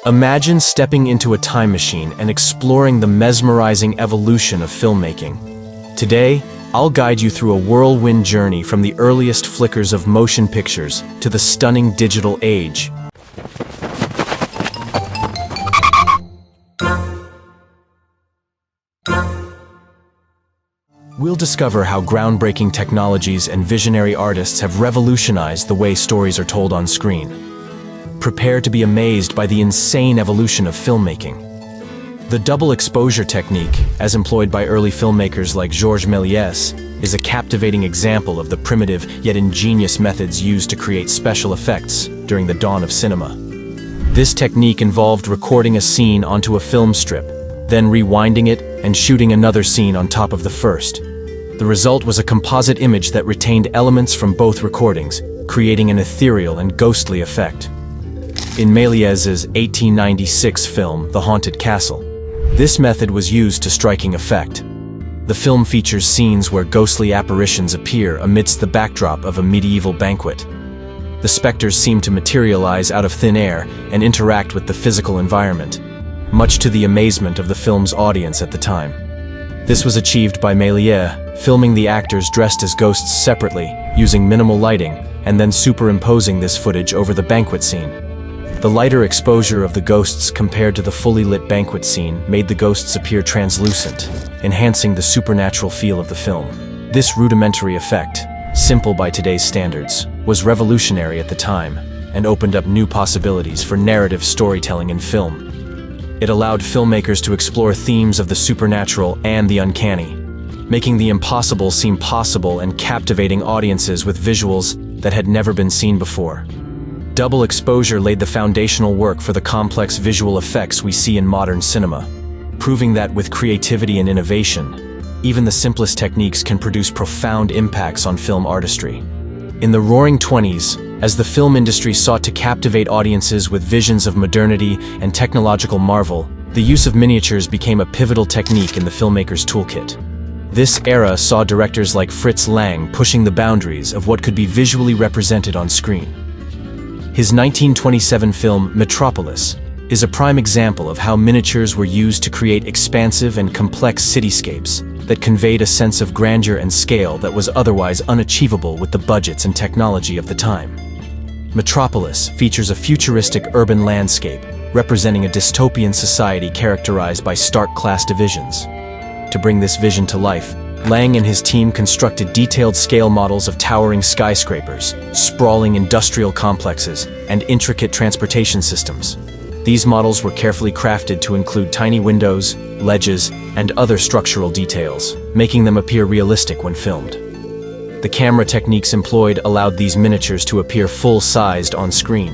Imagine stepping into a time machine and exploring the mesmerizing evolution of filmmaking. Today, I'll guide you through a whirlwind journey from the earliest flickers of motion pictures to the stunning digital age. We'll discover how groundbreaking technologies and visionary artists have revolutionized the way stories are told on screen. Prepare to be amazed by the insane evolution of filmmaking. The double exposure technique, as employed by early filmmakers like Georges Méliès, is a captivating example of the primitive yet ingenious methods used to create special effects during the dawn of cinema. This technique involved recording a scene onto a film strip, then rewinding it and shooting another scene on top of the first. The result was a composite image that retained elements from both recordings, creating an ethereal and ghostly effect. In Méliès's 1896 film, The Haunted Castle, this method was used to striking effect. The film features scenes where ghostly apparitions appear amidst the backdrop of a medieval banquet. The specters seem to materialize out of thin air and interact with the physical environment, much to the amazement of the film's audience at the time. This was achieved by Méliès, filming the actors dressed as ghosts separately, using minimal lighting, and then superimposing this footage over the banquet scene. The lighter exposure of the ghosts compared to the fully lit banquet scene made the ghosts appear translucent, enhancing the supernatural feel of the film. This rudimentary effect, simple by today's standards, was revolutionary at the time and opened up new possibilities for narrative storytelling in film. It allowed filmmakers to explore themes of the supernatural and the uncanny, making the impossible seem possible and captivating audiences with visuals that had never been seen before. Double exposure laid the foundational work for the complex visual effects we see in modern cinema, proving that with creativity and innovation, even the simplest techniques can produce profound impacts on film artistry. In the Roaring '20s, as the film industry sought to captivate audiences with visions of modernity and technological marvel, the use of miniatures became a pivotal technique in the filmmaker's toolkit. This era saw directors like Fritz Lang pushing the boundaries of what could be visually represented on screen. His 1927 film, Metropolis, is a prime example of how miniatures were used to create expansive and complex cityscapes that conveyed a sense of grandeur and scale that was otherwise unachievable with the budgets and technology of the time. Metropolis features a futuristic urban landscape representing a dystopian society characterized by stark class divisions. To bring this vision to life, Lang and his team constructed detailed scale models of towering skyscrapers, sprawling industrial complexes, and intricate transportation systems. These models were carefully crafted to include tiny windows, ledges, and other structural details, making them appear realistic when filmed. The camera techniques employed allowed these miniatures to appear full-sized on screen,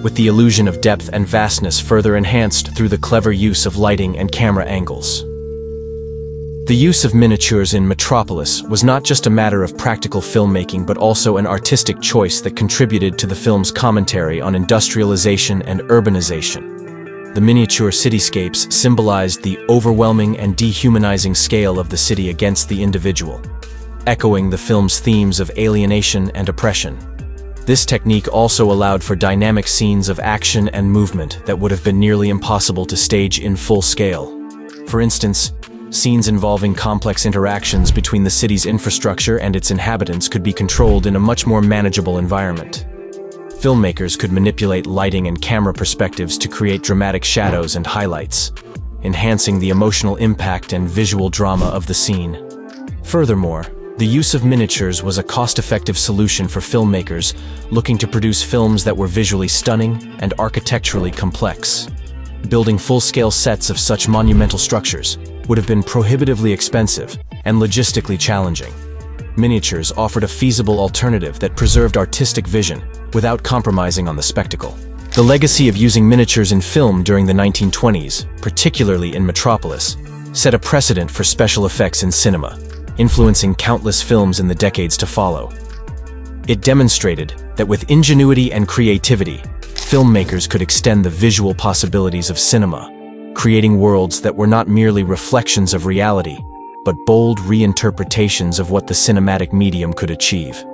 with the illusion of depth and vastness further enhanced through the clever use of lighting and camera angles. The use of miniatures in Metropolis was not just a matter of practical filmmaking but also an artistic choice that contributed to the film's commentary on industrialization and urbanization. The miniature cityscapes symbolized the overwhelming and dehumanizing scale of the city against the individual, echoing the film's themes of alienation and oppression. This technique also allowed for dynamic scenes of action and movement that would have been nearly impossible to stage in full scale. For instance, scenes involving complex interactions between the city's infrastructure and its inhabitants could be controlled in a much more manageable environment. Filmmakers could manipulate lighting and camera perspectives to create dramatic shadows and highlights, enhancing the emotional impact and visual drama of the scene. Furthermore, the use of miniatures was a cost-effective solution for filmmakers looking to produce films that were visually stunning and architecturally complex. Building full-scale sets of such monumental structures would have been prohibitively expensive and logistically challenging. Miniatures offered a feasible alternative that preserved artistic vision without compromising on the spectacle. The legacy of using miniatures in film during the 1920s, particularly in Metropolis, set a precedent for special effects in cinema, influencing countless films in the decades to follow. It demonstrated that with ingenuity and creativity, filmmakers could extend the visual possibilities of cinema, creating worlds that were not merely reflections of reality, but bold reinterpretations of what the cinematic medium could achieve.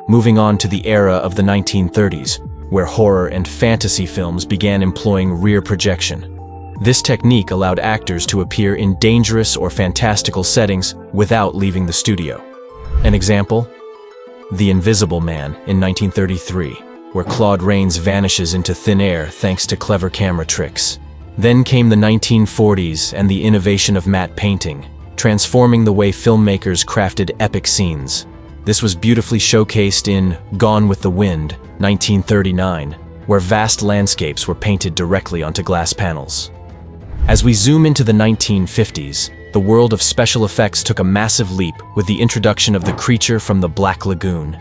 Moving on to the era of the 1930s, where horror and fantasy films began employing rear projection. This technique allowed actors to appear in dangerous or fantastical settings without leaving the studio. An example? The Invisible Man in 1933, where Claude Rains vanishes into thin air thanks to clever camera tricks. Then came the 1940s and the innovation of matte painting, transforming the way filmmakers crafted epic scenes. This was beautifully showcased in Gone with the Wind, 1939, where vast landscapes were painted directly onto glass panels. As we zoom into the 1950s, the world of special effects took a massive leap with the introduction of the creature from the Black Lagoon.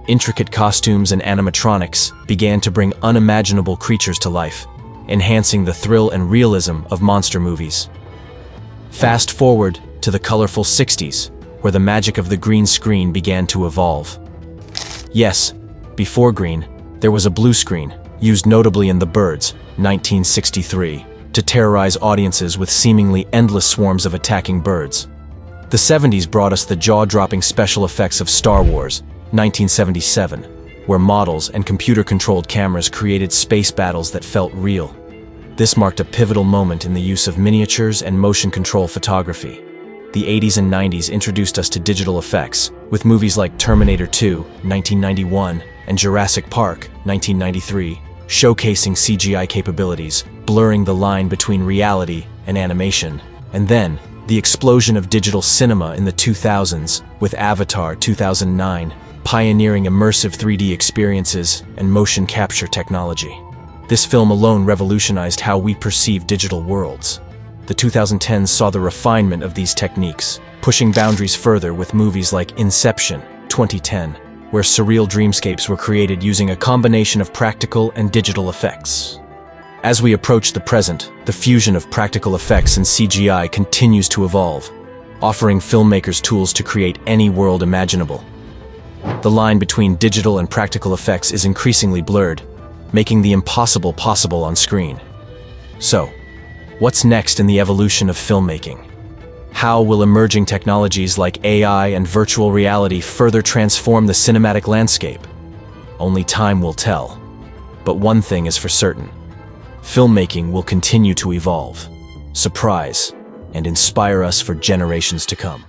Intricate costumes and animatronics began to bring unimaginable creatures to life, enhancing the thrill and realism of monster movies. Fast forward to the colorful 60s, where the magic of the green screen began to evolve. Yes, before green, there was a blue screen, used notably in The Birds, 1963, to terrorize audiences with seemingly endless swarms of attacking birds. The 70s brought us the jaw-dropping special effects of Star Wars, 1977, where models and computer-controlled cameras created space battles that felt real. This marked a pivotal moment in the use of miniatures and motion control photography. The 80s and 90s introduced us to digital effects, with movies like Terminator 2, 1991, and Jurassic Park, 1993, showcasing CGI capabilities, blurring the line between reality and animation. And then, the explosion of digital cinema in the 2000s, with Avatar 2009, pioneering immersive 3D experiences and motion capture technology. This film alone revolutionized how we perceive digital worlds. The 2010s saw the refinement of these techniques, pushing boundaries further with movies like Inception, 2010, where surreal dreamscapes were created using a combination of practical and digital effects. As we approach the present, the fusion of practical effects and CGI continues to evolve, offering filmmakers tools to create any world imaginable. The line between digital and practical effects is increasingly blurred, making the impossible possible on screen. So, what's next in the evolution of filmmaking? How will emerging technologies like AI and virtual reality further transform the cinematic landscape? Only time will tell. But one thing is for certain: filmmaking will continue to evolve, surprise, and inspire us for generations to come.